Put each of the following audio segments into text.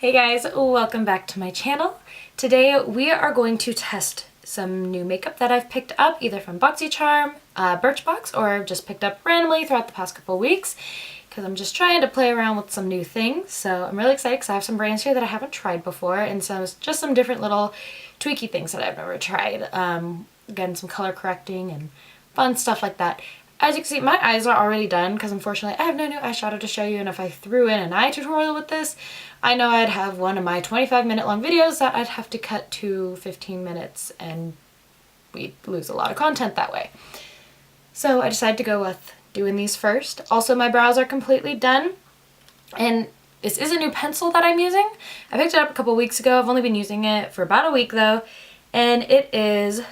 Hey guys, welcome back to my channel. Today we are going to test some new makeup that I've picked up either from BoxyCharm, BirchBox, or just picked up randomly throughout the past couple weeks because I'm just trying to play around with some new things. So I'm really excited because I have some brands here that I haven't tried before, and so it's just some different little tweaky things that I've never tried. Again, some color correcting and fun stuff like that. As you can see, my eyes are already done because unfortunately I have no new eyeshadow to show you, and if I threw in an eye tutorial with this, I know I'd have one of my 25-minute long videos that I'd have to cut to 15 minutes and we'd lose a lot of content that way. So I decided to go with doing these first. Also, my brows are completely done, and this is a new pencil that I'm using. I picked it up a couple weeks ago. I've only been using it for about a week though, and it is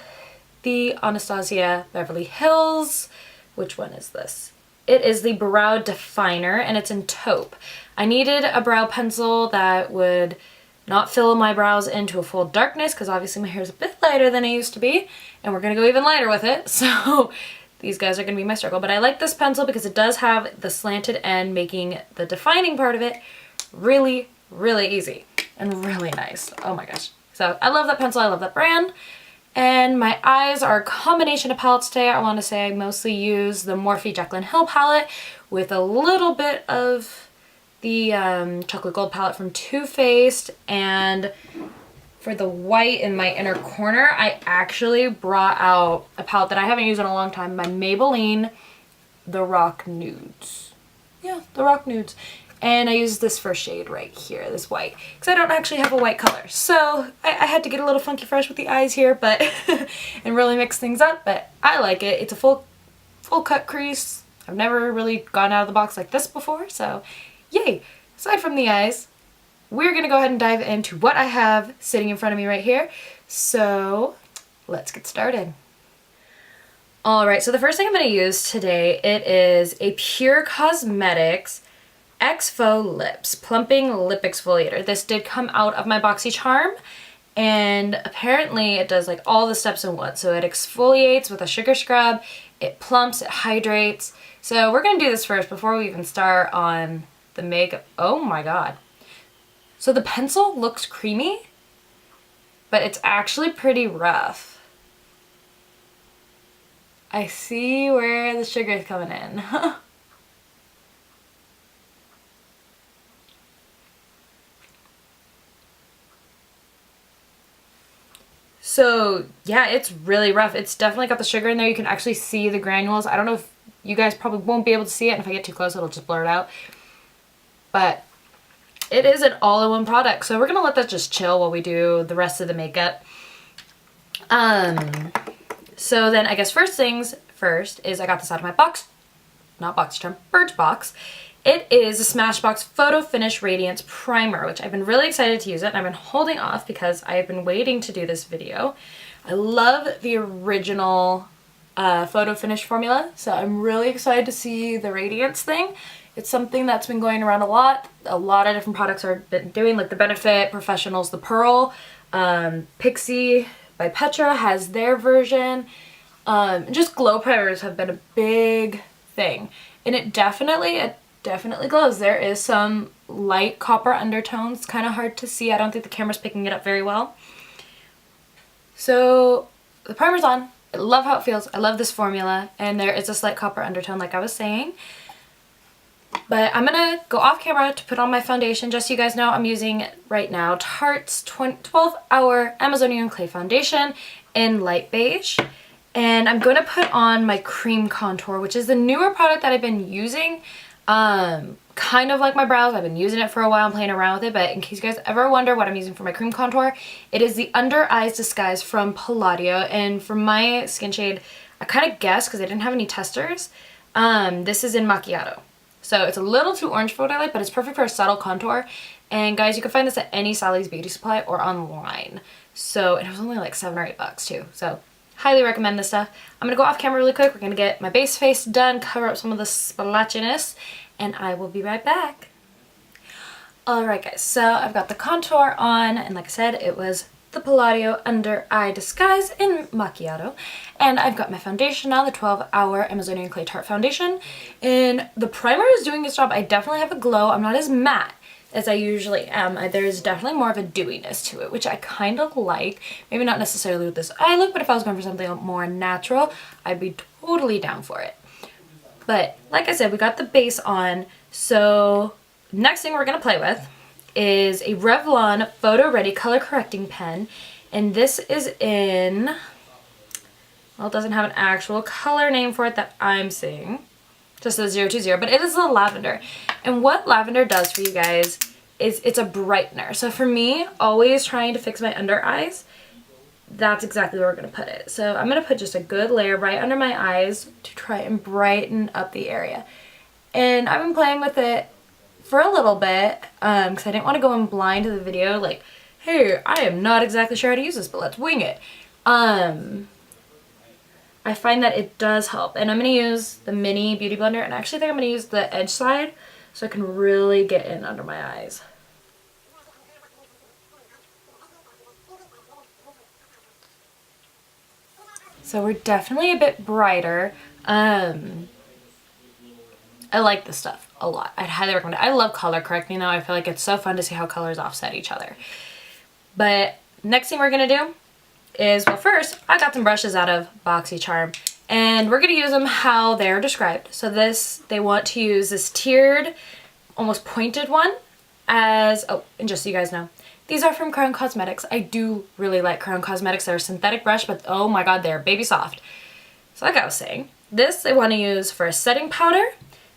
the Anastasia Beverly Hills. Which one is this? It is the Brow Definer, and it's in taupe. I needed a brow pencil that would not fill my brows into a full darkness because obviously my hair is a bit lighter than it used to be, and we're going to go even lighter with it, so these guys are going to be my struggle. But I like this pencil because it does have the slanted end, making the defining part of it really, really easy and really nice. Oh my gosh. So I love that pencil. I love that brand. And my eyes are a combination of palettes today. I want to say I mostly use the Morphe Jaclyn Hill palette with a little bit of the Chocolate Gold palette from Too Faced. And for the white in my inner corner, I actually brought out a palette that I haven't used in a long time, my Maybelline The Rock Nudes. Yeah, The Rock Nudes. And I used this first shade right here, this white, because I don't actually have a white color. So I had to get a little funky fresh with the eyes here, but and really mix things up, but I like it. It's a full cut crease. I've never really gone out of the box like this before, so yay. Aside from the eyes, we're going to go ahead and dive into what I have sitting in front of me right here. So let's get started. Alright, so the first thing I'm going to use today, it is a Pure Cosmetics Exfo Lips Plumping Lip Exfoliator. This did come out of my BoxyCharm, and apparently it does like all the steps in one. So it exfoliates with a sugar scrub, it plumps, it hydrates. So we're going to do this first before we even start on the makeup. Oh my god. So the pencil looks creamy, but it's actually pretty rough. I see where the sugar is coming in. So yeah, it's really rough. It's definitely got the sugar in there. You can actually see the granules. I don't know if you guys probably won't be able to see it, and if I get too close it'll just blur it out. But it is an all-in-one product, so we're gonna let that just chill while we do the rest of the makeup. So then I guess first things first is I got this out of my box, not BoxyCharm, BirchBox. It is a Smashbox Photo Finish Radiance Primer, which I've been really excited to use it, and I've been holding off because I've been waiting to do this video. I love the original Photo Finish formula, so I'm really excited to see the Radiance thing. It's something that's been going around a lot. A lot of different products are been doing, like the Benefit, Professionals, the Pearl, Pixie by Petra has their version. Just glow primers have been a big thing, and it definitely glows. There is some light copper undertones, kind of hard to see. I don't think the camera's picking it up very well. So the primer's on. I love how it feels. I love this formula, and there is a slight copper undertone like I was saying. But I'm gonna go off camera to put on my foundation. Just so you guys know, I'm using right now Tarte's 12-Hour Amazonian Clay Foundation in light beige. And I'm going to put on my cream contour, which is the newer product that I've been using. Kind of like my brows. I've been using it for a while and playing around with it, but in case you guys ever wonder what I'm using for my cream contour, it is the Under Eyes Disguise from Palladio, and for my skin shade, I kind of guessed because I didn't have any testers. This is in Macchiato. So it's a little too orange for what I like, but it's perfect for a subtle contour. And guys, you can find this at any Sally's Beauty Supply or online. So, and it was only like $7 or $8 too. So highly recommend this stuff. I'm gonna go off camera really quick. We're gonna get my base face done, cover up some of the splotchiness, and I will be right back. Alright guys, so I've got the contour on, and like I said, it was the Palladio Under Eye Disguise in Macchiato. And I've got my foundation now, the 12-Hour Amazonian Clay Tarte Foundation. And the primer is doing its job. I definitely have a glow. I'm not as matte. as I usually am. There's definitely more of a dewiness to it, which I kind of like. Maybe not necessarily with this eye look, but if I was going for something more natural, I'd be totally down for it. But like I said, we got the base on, so next thing we're going to play with is a Revlon Photo Ready Color Correcting Pen, and this is in, well, it doesn't have an actual color name for it that I'm seeing, just a 020, but it is a lavender. And what lavender does for you guys is it's a brightener. So for me, always trying to fix my under eyes, that's exactly where we're going to put it. So I'm going to put just a good layer right under my eyes to try and brighten up the area. And I've been playing with it for a little bit because I didn't want to go in blind to the video like, hey, I am not exactly sure how to use this, but let's wing it. I find that it does help. And I'm going to use the mini beauty blender, and I actually think I'm going to use the edge side so I can really get in under my eyes. So we're definitely a bit brighter. I like this stuff a lot. I'd highly recommend it. I love color correcting though. I feel like it's so fun to see how colors offset each other. But next thing we're going to do is, well, first I got some brushes out of BoxyCharm, and we're going to use them how they're described. So this, they want to use this tiered, almost pointed one as, oh, and just so you guys know, these are from Crown Cosmetics. I do really like Crown Cosmetics. They're a synthetic brush, but oh my god, they're baby soft. So like I was saying, this they want to use for a setting powder.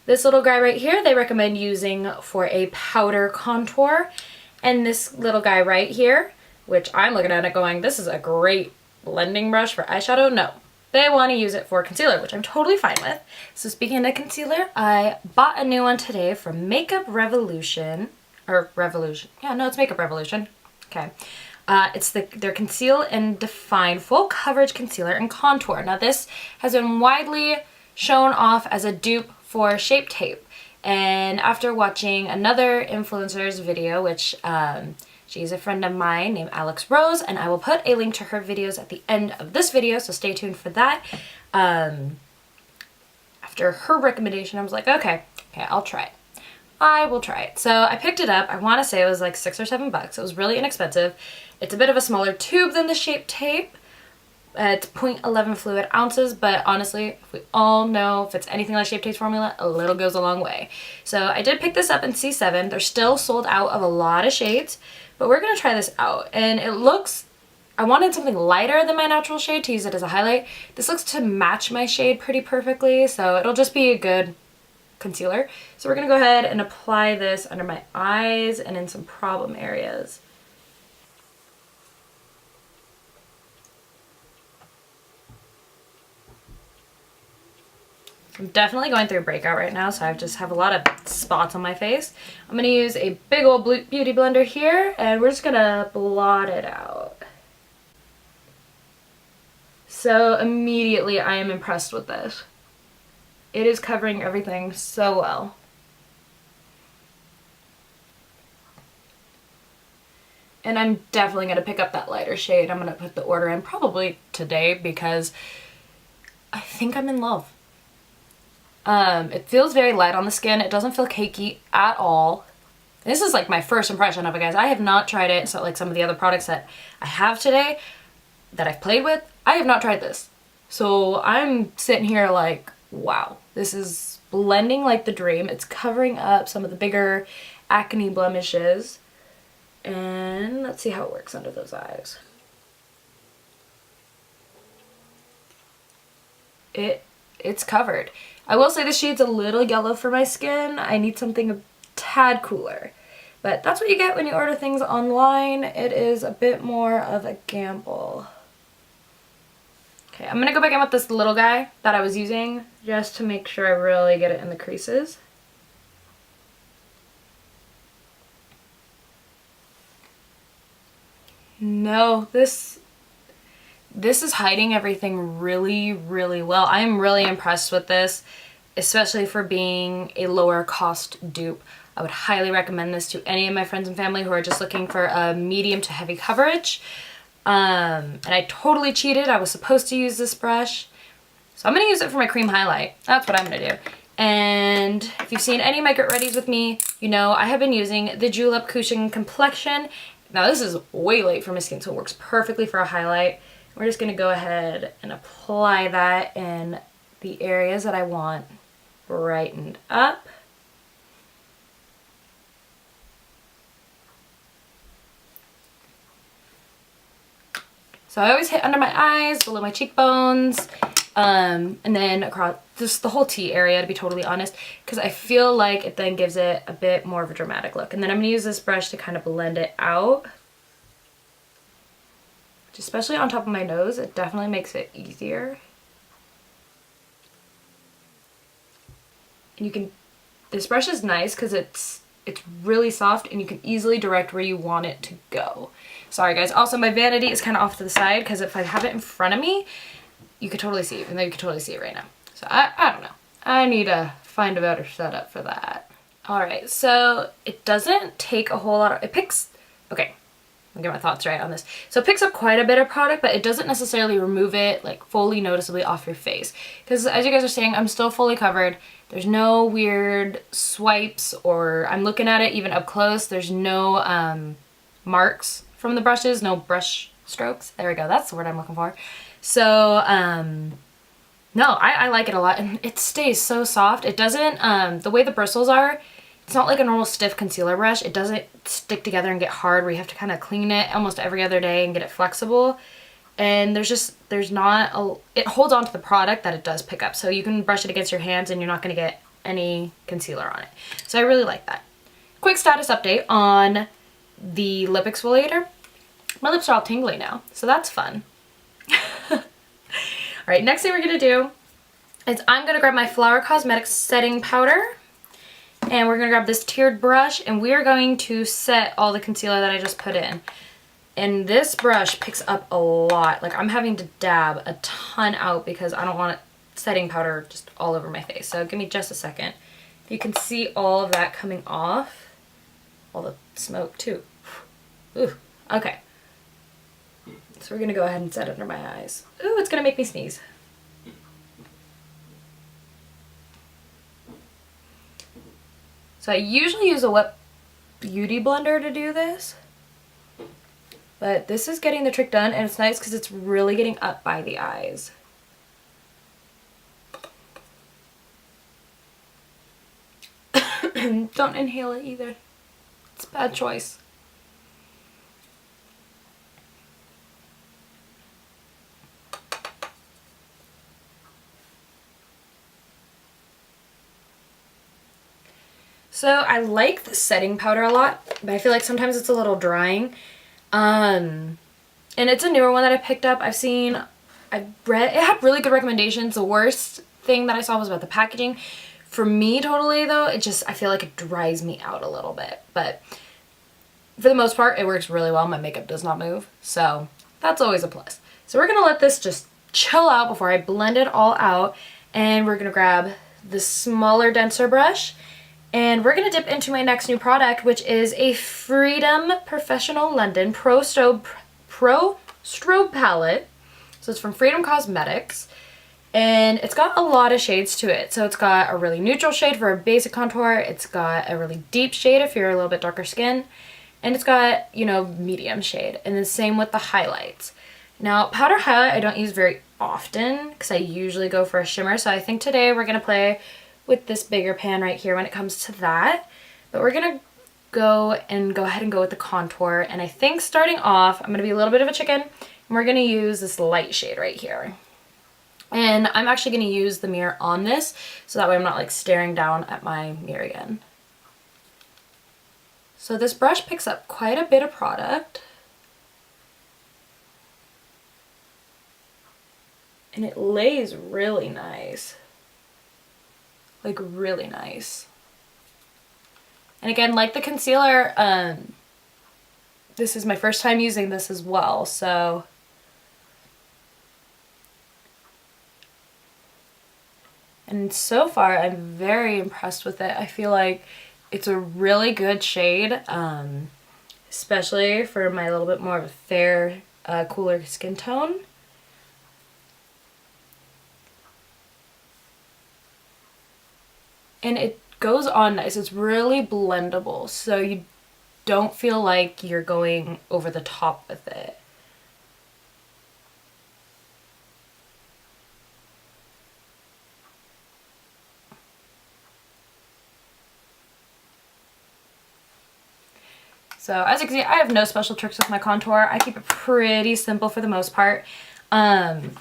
This little guy right here, they recommend using for a powder contour. And this little guy right here, which I'm looking at it going, this is a great blending brush for eyeshadow. No, they want to use it for concealer, which I'm totally fine with. So speaking of concealer, I bought a new one today from Makeup Revolution. Or Revolution. Yeah, no, it's Makeup Revolution. Okay. It's their Conceal and Define Full Coverage Concealer and Contour. Now this has been widely shown off as a dupe for Shape Tape. And after watching another influencer's video, which she's a friend of mine named Alexrose, and I will put a link to her videos at the end of this video, so stay tuned for that. After her recommendation, I was like, okay, I'll try it. I will try it. So I picked it up. I want to say it was like $6 or $7. It was really inexpensive. It's a bit of a smaller tube than the Shape Tape. It's 0.11 fluid ounces, but honestly, we all know if it's anything like Shape Tape's formula, a little goes a long way. So I did pick this up in C7. They're still sold out of a lot of shades, but we're going to try this out. And it looks, I wanted something lighter than my natural shade to use it as a highlight. This looks to match my shade pretty perfectly, so it'll just be a good concealer. So we're going to go ahead and apply this under my eyes and in some problem areas. I'm definitely going through a breakout right now, so I just have a lot of spots on my face. I'm going to use a big old beauty blender here, and we're just going to blot it out. So immediately I am impressed with this. It is covering everything so well. And I'm definitely going to pick up that lighter shade. I'm going to put the order in probably today because I think I'm in love. It feels very light on the skin. It doesn't feel cakey at all. This is like my first impression of it, guys. I have not tried it. So like some of the other products that I have today that I've played with, I have not tried this. So I'm sitting here like, wow, this is blending like the dream. It's covering up some of the bigger acne blemishes. And let's see how it works under those eyes. It's covered. I will say the shade's a little yellow for my skin. I need something a tad cooler. But that's what you get when you order things online. It is a bit more of a gamble. Okay, I'm going to go back in with this little guy that I was using just to make sure I really get it in the creases. No, this is hiding everything really, really well. I am really impressed with this, especially for being a lower cost dupe. I would highly recommend this to any of my friends and family who are just looking for a medium to heavy coverage. And I totally cheated. I was supposed to use this brush. So I'm going to use it for my cream highlight. That's what I'm going to do. And if you've seen any of my Get Readies with me, you know I have been using the Julep Cushion Complexion. Now this is way light for my skin, so it works perfectly for a highlight. We're just going to go ahead and apply that in the areas that I want brightened up. So I always hit under my eyes, below my cheekbones, and then across just the whole T area, to be totally honest, because I feel like it then gives it a bit more of a dramatic look. And then I'm going to use this brush to kind of blend it out. Which, especially on top of my nose, it definitely makes it easier. And you can, this brush is nice because it's really soft and you can easily direct where you want it to go. Sorry guys, also my vanity is kind of off to the side because if I have it in front of me, you could totally see it, even though you can totally see it right now. So I don't know. I need to find a better setup for that. Alright, so it doesn't take a whole lot of, it picks, okay, I'll get my thoughts right on this. So it picks up quite a bit of product, but it doesn't necessarily remove it like fully noticeably off your face. Because as you guys are saying, I'm still fully covered. There's no weird swipes, or I'm looking at it even up close. There's no marks from the brushes, no brush strokes. There we go, that's the word I'm looking for. So, no, I like it a lot, and it stays so soft. It doesn't, the way the bristles are, it's not like a normal stiff concealer brush. It doesn't stick together and get hard where you have to kind of clean it almost every other day and get it flexible. And there's not a, it holds on to the product that it does pick up. So you can brush it against your hands and you're not going to get any concealer on it. So I really like that. Quick status update on the lip exfoliator. My lips are all tingly now, so that's fun. Alright, next thing we're going to do is I'm going to grab my Flower Cosmetics setting powder. And we're going to grab this tiered brush and we're going to set all the concealer that I just put in. And this brush picks up a lot. Like I'm having to dab a ton out because I don't want setting powder just all over my face. So give me just a second. You can see all of that coming off. All the smoke too. Ooh, okay. So we're going to go ahead and set it under my eyes. Ooh, it's going to make me sneeze. So I usually use a wet beauty blender to do this. But this is getting the trick done, and it's nice because it's really getting up by the eyes. Don't inhale it either. It's a bad choice. So I like the setting powder a lot, but I feel like sometimes it's a little drying. And it's a newer one that I picked up. I've read, it had really good recommendations. The worst thing that I saw was about the packaging. For me, totally though, I feel like it dries me out a little bit. But for the most part, it works really well. My makeup does not move, so that's always a plus. So we're gonna let this just chill out before I blend it all out. And we're gonna grab the smaller, denser brush. And we're going to dip into my next new product, which is a Freedom Professional London Pro Strobe Palette. So it's from Freedom Cosmetics. And it's got a lot of shades to it. So it's got a really neutral shade for a basic contour. It's got a really deep shade if you're a little bit darker skin. And it's got, you know, medium shade. And the same with the highlights. Now, powder highlight I don't use very often because I usually go for a shimmer. So I think today we're going to play with this bigger pan right here when it comes to that. But we're going to go ahead and go with the contour. And I think starting off, I'm going to be a little bit of a chicken. And we're going to use this light shade right here. And I'm actually going to use the mirror on this, so that way I'm not like staring down at my mirror again. So this brush picks up quite a bit of product. And it lays really nice. Like really nice. And again, like the concealer, this is my first time using this as well, so and so far I'm very impressed with it. I feel like it's a really good shade, especially for my little bit more of a fair, cooler skin tone. and it goes on nice. It's really blendable, so you don't feel like you're going over the top with it. So as you can see, I have no special tricks with my contour. I keep it pretty simple for the most part. I'm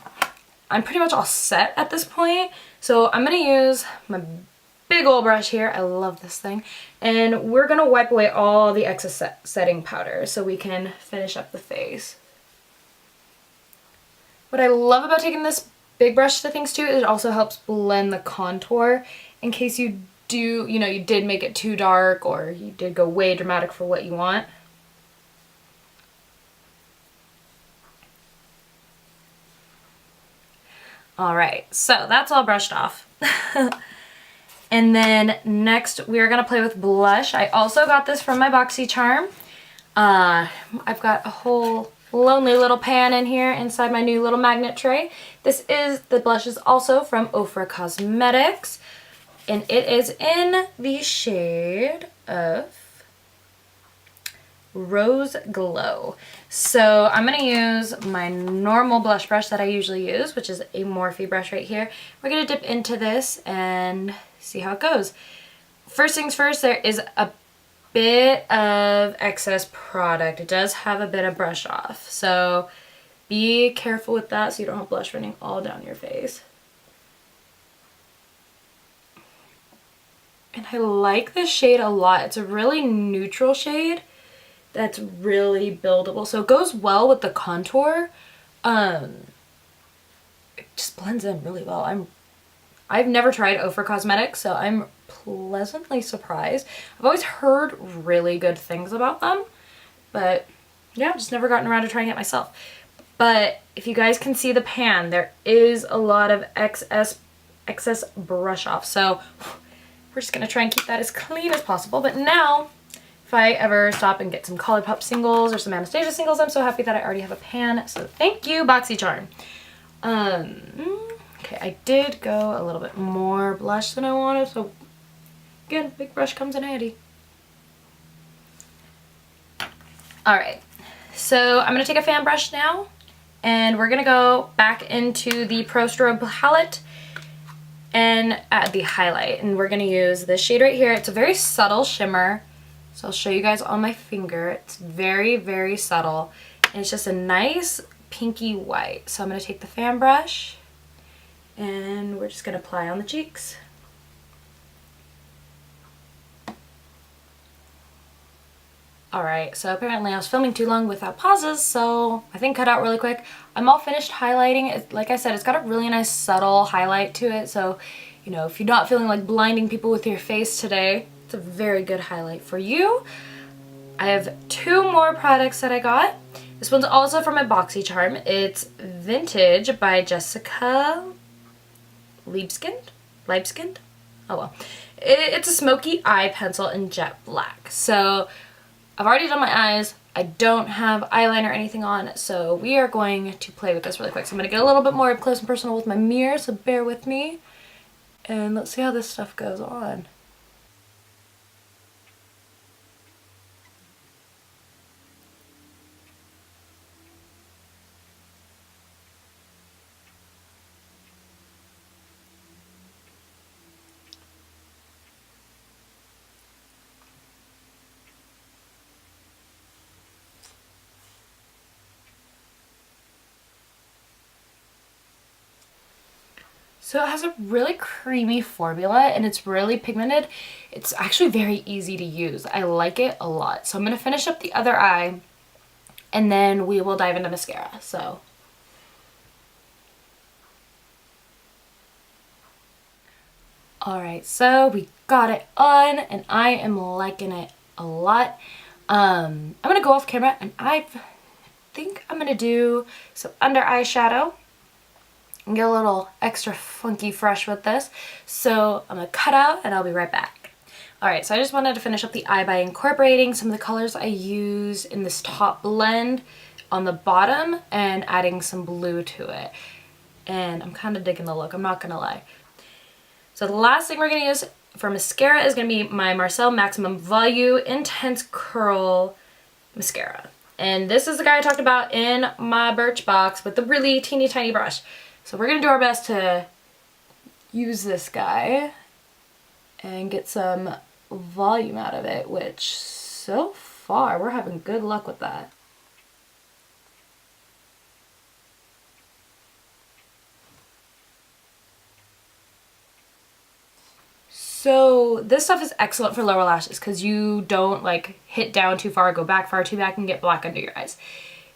pretty much all set at this point. So I'm going to use my big old brush here. I love this thing. And we're going to wipe away all the excess setting powder so we can finish up the face. What I love about taking this big brush to things too is it also helps blend the contour in case you do, you did make it too dark or you did go way dramatic for what you want. Alright, so that's all brushed off. And then next we're going to play with blush. I also got this from my BoxyCharm. I've got a whole lonely little pan in here inside my new little magnet tray. The blush is also from Ofra Cosmetics. And it is in the shade of Rose Glow. So I'm going to use my normal blush brush that I usually use, which is a Morphe brush right here. We're going to dip into this and see how it goes. First things first, there is a bit of excess product. It does have a bit of brush off. So be careful with that so you don't have blush running all down your face. And I like this shade a lot. It's a really neutral shade that's really buildable. So it goes well with the contour. It just blends in really well. I've never tried Ofra Cosmetics, so I'm pleasantly surprised. I've always heard really good things about them, but yeah, I've just never gotten around to trying it myself. But if you guys can see the pan, there is a lot of excess brush off. So we're just going to try and keep that as clean as possible. But now, if I ever stop and get some Colourpop singles or some Anastasia singles, I'm so happy that I already have a pan. So thank you, BoxyCharm. Okay, I did go a little bit more blush than I wanted. So again, big brush comes in handy. Alright, so I'm going to take a fan brush now. And we're going to go back into the Pro Strobe palette and add the highlight, and we're going to use this shade right here. It's a very subtle shimmer, so I'll show you guys on my finger. It's very, very subtle, and it's just a nice pinky white. So I'm going to take the fan brush and we're just going to apply on the cheeks. Alright, so apparently I was filming too long without pauses, so I think cut out really quick. I'm all finished highlighting. Like I said, it's got a really nice subtle highlight to it, so if you're not feeling like blinding people with your face today, it's a very good highlight for you. I have two more products that I got. This one's also from my BoxyCharm. It's Vintage by Jessica Libeskind? Oh well. It's a smoky eye pencil in jet black. So I've already done my eyes. I don't have eyeliner or anything on, so we are going to play with this really quick. So I'm going to get a little bit more up close and personal with my mirror, so bear with me. And let's see how this stuff goes on. So it has a really creamy formula and it's really pigmented. It's actually very easy to use. I like it a lot. So I'm going to finish up the other eye and then we will dive into mascara. So alright, so we got it on and I am liking it a lot. I'm going to go off camera and I think I'm going to do some under eye shadow. And get a little extra funky fresh with this. So I'm going to cut out and I'll be right back. Alright, so I just wanted to finish up the eye by incorporating some of the colors I used in this top blend on the bottom and adding some blue to it. And I'm kind of digging the look, I'm not going to lie. So the last thing we're going to use for mascara is going to be my Marcel Maximum Volume Intense Curl Mascara. And this is the guy I talked about in my BirchBox with the really teeny tiny brush. So we're going to do our best to use this guy and get some volume out of it, which so far we're having good luck with that. So this stuff is excellent for lower lashes because you don't like hit down too far, go back far too back and get black under your eyes.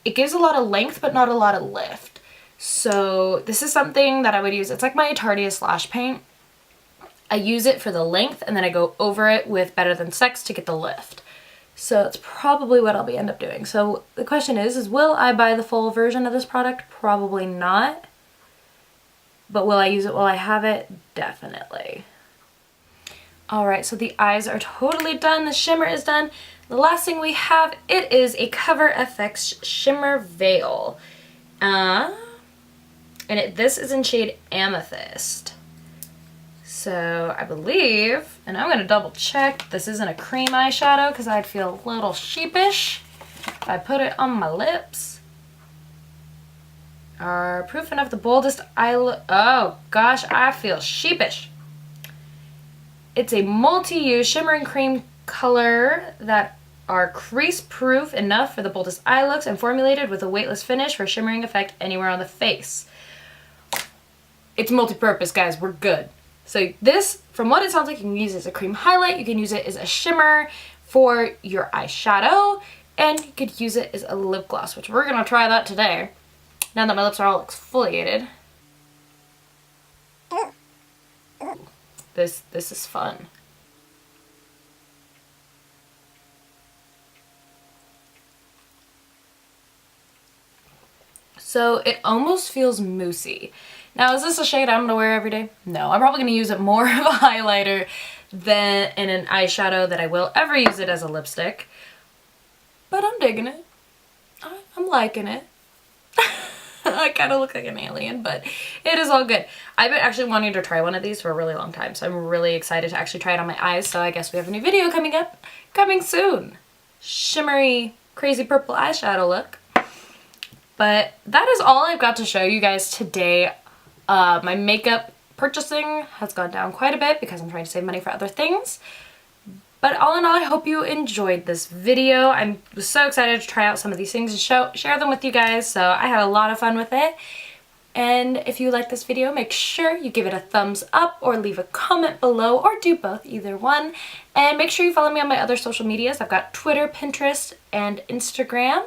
It gives a lot of length but not a lot of lift. So this is something that I would use. It's like my Tardius lash paint. I use it for the length and then I go over it with Better Than Sex to get the lift. So that's probably what I'll end up doing. So the question is will I buy the full version of this product? Probably not. But will I use it while I have it? Definitely. Alright, so the eyes are totally done. The shimmer is done. The last thing we have, it is a Cover FX Shimmer Veil. This is in shade Amethyst. So I believe, and I'm going to double check, this isn't a cream eyeshadow because I'd feel a little sheepish if I put it on my lips. Are proof enough the boldest eyelid. Oh gosh, I feel sheepish. It's a multi-use shimmering cream color that are crease proof enough for the boldest eye looks and formulated with a weightless finish for shimmering effect anywhere on the face. It's multi-purpose, guys. We're good. So this, from what it sounds like, you can use it as a cream highlight, you can use it as a shimmer for your eyeshadow, and you could use it as a lip gloss, which we're going to try that today, now that my lips are all exfoliated. This is fun. So it almost feels moussey. Now, is this a shade I'm going to wear every day? No, I'm probably going to use it more of a highlighter than in an eyeshadow that I will ever use it as a lipstick. But I'm digging it. I'm liking it. I kind of look like an alien, but it is all good. I've been actually wanting to try one of these for a really long time, so I'm really excited to actually try it on my eyes. So I guess we have a new video coming soon. Shimmery, crazy purple eyeshadow look. But that is all I've got to show you guys today. My makeup purchasing has gone down quite a bit because I'm trying to save money for other things. But all in all, I hope you enjoyed this video. I was so excited to try out some of these things and share them with you guys, so I had a lot of fun with it. And if you like this video, make sure you give it a thumbs up or leave a comment below, or do both, either one. And make sure you follow me on my other social medias. I've got Twitter, Pinterest, and Instagram,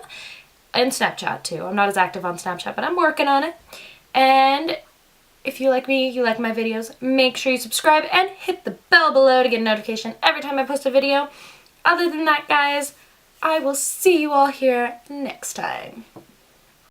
and Snapchat too. I'm not as active on Snapchat, but I'm working on it. And if you like me, you like my videos, make sure you subscribe and hit the bell below to get a notification every time I post a video. Other than that, guys, I will see you all here next time.